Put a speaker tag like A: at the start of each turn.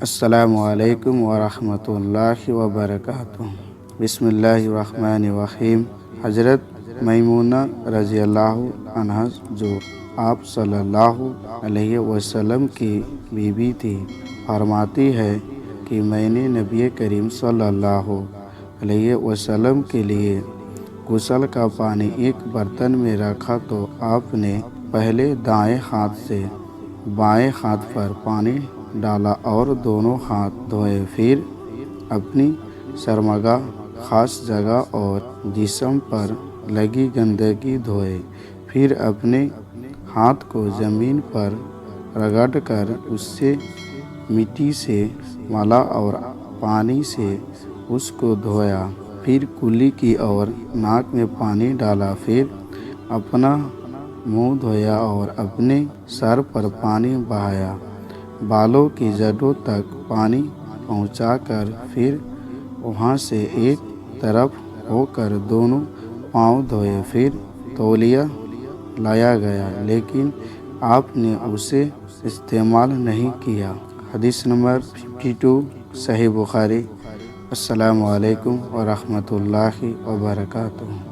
A: السلام علیکم ورحمۃ اللہ وبرکاتہ۔ بسم اللہ الرحمن الرحیم۔ حضرت میمونہ رضی اللہ عنہا جو آپ صلی اللہ علیہ وسلم کی بیوی تھی، فرماتی ہے کہ میں نے نبی کریم صلی اللہ علیہ وسلم کے لیے غسل کا پانی ایک برتن میں رکھا تو آپ نے پہلے دائیں ہاتھ سے بائیں ہاتھ پر پانی ڈالا اور دونوں ہاتھ دھوئے، پھر اپنی سرمگاہ، خاص جگہ اور جسم پر لگی گندگی دھوئے، پھر اپنے ہاتھ کو زمین پر رگڑ کر اس سے مٹی سے ملا اور پانی سے اس کو دھویا، پھر کلی کی اور ناک میں پانی ڈالا، پھر اپنا منہ دھویا اور اپنے سر پر پانی بہایا، بالوں کی جڑوں تک پانی پہنچا کر پھر وہاں سے ایک طرف ہو کر دونوں پاؤں دھوئے، پھر تولیہ لایا گیا لیکن آپ نے اسے استعمال نہیں کیا۔ حدیث نمبر 52، صحیح بخاری۔ السلام علیکم ورحمۃ اللہ وبرکاتہ۔